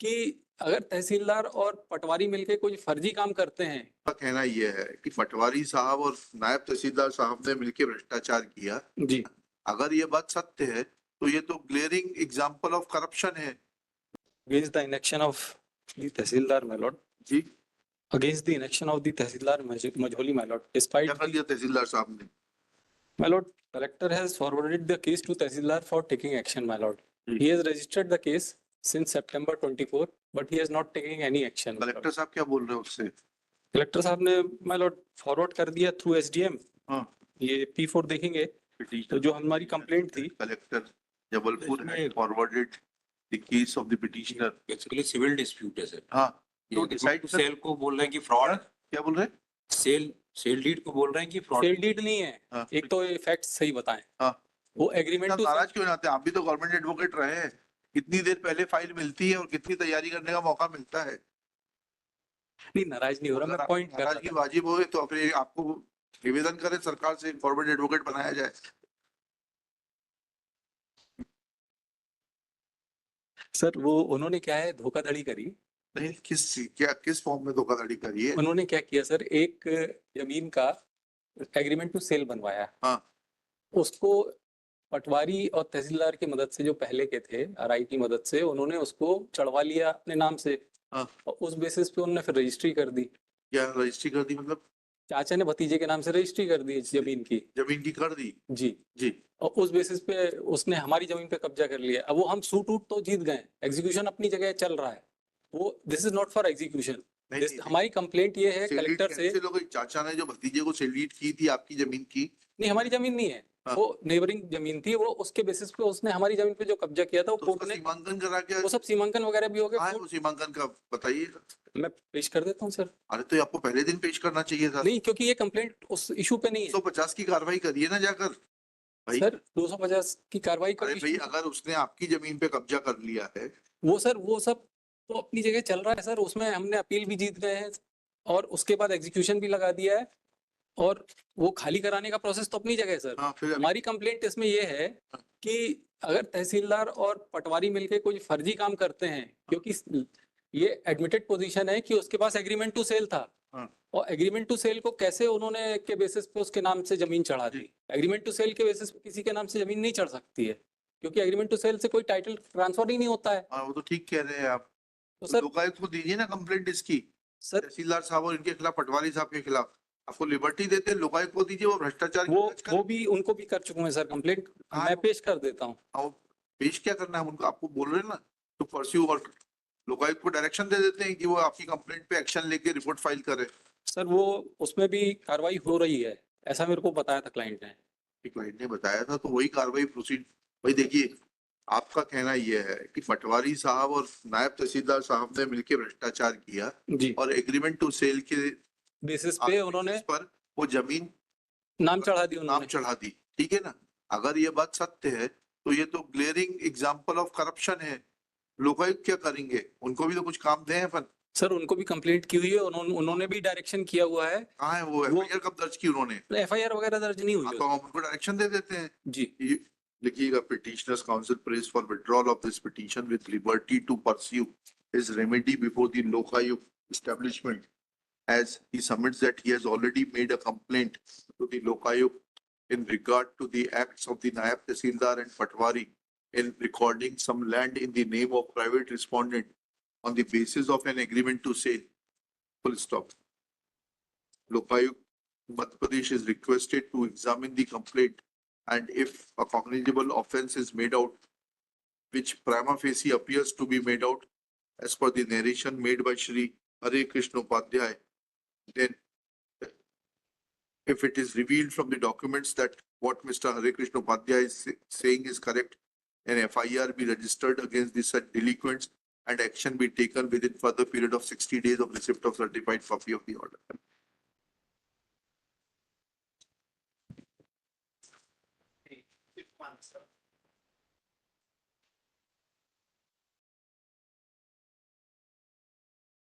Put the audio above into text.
कि अगर तहसीलदार और पटवारी मिलके कोई फर्जी काम करते हैं। का कहना यह है कि पटवारी साहब और नायब तहसीलदार साहब ने मिलकर भ्रष्टाचार किया। जी, अगर ये बात सत्य है तो ये तो ग्लेयरिंग एग्जाम्पल ऑफ करप्शन है। Against the election of the tahsildar my lord, जी, against the election of the tahsildar Majholi my lord, despite क्या कर लिया तहसीलदार साहब ने? my lord, collector has forwarded the case to tahsildar for taking action my lord. जी। He has registered the case since September 24 but he has not taken any action my lord. Collector साहब क्या बोल रहे हैं उससे? कलेक्टर साहब ने my lord forward कर दिया थ्रू एसडीएम। हाँ, ये P4 देखेंगे तो पिटीशन जो हमारी कंप्लेंट थी। कलेक्टर जबलपुर इसमें- had forwarded the case of the petitioner। Basically civil dispute है सर। हाँ, तो तो decide कर- सेल को बोल रहे हैं कि फ्रॉड, क्या बोल रहे हैं? सेल डीड को बोल रहे हैं कि फ्रॉड। सेल डीड नहीं है। हाँ। एक तो ये फैक्ट्स सही बताएं। हाँ। वो एग्रीमेंट टू नाराज क्यों जाते हैं? आप भी तो गवर्नमेंट एडवोकेट रहे हैं। कितनी देर पहले फाइल मिलती है और कितनी तैयारी करने का मौका मिलता है? नहीं, नाराज नहीं हो रहा, मैं पॉइंट कर रहा नाराजगी था। वाजिब हो तो फिर आपको निवेदन करें सरकार से गवर्नमेंट एडवोकेट बनाया जाए। सर वो उन्होंने क्या है, धोखाधड़ी करी। नहीं, किस फॉर्म में धोखाधड़ी करी है? उन्होंने क्या किया सर, एक जमीन का एग्रीमेंट टू सेल बनवाया। हाँ। उसको पटवारी और तहसीलदार की मदद से, जो पहले के थे आरआई की मदद से, उन्होंने उसको चढ़वा लिया अपने नाम से। हाँ। और उस बेसिस पे उन्होंने फिर रजिस्ट्री कर दी। क्या रजिस्ट्री कर दी? मतलब चाचा ने भतीजे के नाम से रजिस्ट्री कर दी इस जमीन की। जमीन की कर दी? जी। जी। और उस बेसिस पे उसने हमारी जमीन पे कब्जा कर लिया। अब वो हम सूट उट तो जीत गए, एग्जीक्यूशन अपनी जगह चल रहा है। वो this is not for execution. नहीं, हमारी कंप्लेंट ये है कलेक्टर से। लोग चाचा ने जो भतीजे को सेल की थी आपकी जमीन की? नहीं, हमारी जमीन नहीं है। हाँ। वो नेबरिंग जमीन थी। वो उसके बेसिस पे उसने हमारी जमीन पे जो कब्जा किया था, वो तो कोर्ट उसका ने, सीमांकन करा के वो सब सीमांकन वगैरह भी हो गया। वो सीमांकन का बताइए। मैं पेश कर देता हूँ सर। अरे तो ये आपको पहले दिन पेश करना चाहिए था। नहीं, क्योंकि ये कंप्लेंट उस इशू पे नहीं है 150 की कार्रवाई करिए ना जाकर भाई। सर। 250 की कार्रवाई अरे कर, भाई, अगर उसने आपकी जमीन पे कब्जा कर लिया है। वो सर वो सब तो अपनी जगह चल रहा है सर। उसमें हमने अपील भी जीत गए हैं और उसके बाद एग्जीक्यूशन भी लगा दिया है। और वो खाली कराने का प्रोसेस तो अपनी जगह है सर। हाँ, फिर हमारी कंप्लेंट इसमें ये है कि अगर तहसीलदार और पटवारी मिलके कोई फर्जी काम करते हैं, क्योंकि ये एडमिटेड पोजीशन है कि उसके पास एग्रीमेंट टू सेल था। हाँ। और एग्रीमेंट टू सेल को कैसे उन्होंने के बेसिस पे उसके नाम से जमीन चढ़ा दी? एग्रीमेंट टू सेल के बेसिस पे किसी के नाम से जमीन नहीं चढ़ सकती है, क्योंकि एग्रीमेंट टू सेल से कोई टाइटल ट्रांसफर ही नहीं होता है। हाँ, वो तो ठीक कह रहे हैं आप। तो तो सर, लोकायुक्त को दीजिए ना कंप्लेंट इसकी, सर तहसीलदार साहब और इनके खिलाफ, पटवारी साहब के खिलाफ। आपको लिबर्टी देते हैं, लोकायुक्त को दीजिए, वो भ्रष्टाचार की जांच करे। वो भी उनको भी कर चुके हैं सर कंप्लेंट। हाँ, मैं पेश कर देता हूँ। हाँ, पेश क्या करना है उनको? आपको बोल रहे हैं ना तो परस्यू, और लोकायुक्त को डायरेक्शन दे देते हैं कि वो आपकी कंप्लेंट पे एक्शन लेके रिपोर्ट फाइल करे। सर वो उसमें भी कार्रवाई हो रही है, ऐसा मेरे को बताया था क्लाइंट ने। क्लाइंट ने बताया था तो वही कार्रवाई प्रोसीड। भाई देखिए, आपका कहना यह है कि पटवारी साहब और नायब तहसीलदार साहब ने मिलकर भ्रष्टाचार किया जी, और एग्रीमेंट टू सेल के बेसिस पे उन्होंने पर वो जमीन नाम चढ़ा दी नाम उन्होंने। चढ़ा दी। ठीक है ना? अगर ये बात सत्य है तो ये तो ग्लेयरिंग एग्जाम्पल ऑफ करप्शन है। लोकायुक्त क्या करेंगे? उनको भी तो कुछ काम दें अपन। सर उनको भी कंप्लेंट की हुई है, उन्होंने भी डायरेक्शन किया हुआ है। कहाँ है वो एफआईआर कब दर्ज की उन्होंने? एफआईआर वगैरह दर्ज नहीं हुई हाँ, है। तो हम उनको डायरेक्शन दे देते हैं जी। लिखिएगा, petitioners counsel prays for withdrawal of this petition with liberty to pursue his remedy before the Lokayukta establishment as he submits that he has already made a complaint to the Lokayuk in regard to the acts of the Nayab Tehsildar and Patwari in recording some land in the name of private respondent on the basis of an agreement to sale. Full stop. Lokayuk Madhya Pradesh is requested to examine the complaint, and if a cognizable offence is made out, which prima facie appears to be made out as per the narration made by Shri Hare Krishna Upadhyay, then if it is revealed from the documents that what Mr. Hare Krishna Upadhyay is saying is correct, an FIR be registered against the said delinquents and action be taken within further period of 60 days of receipt of certified copy of the order.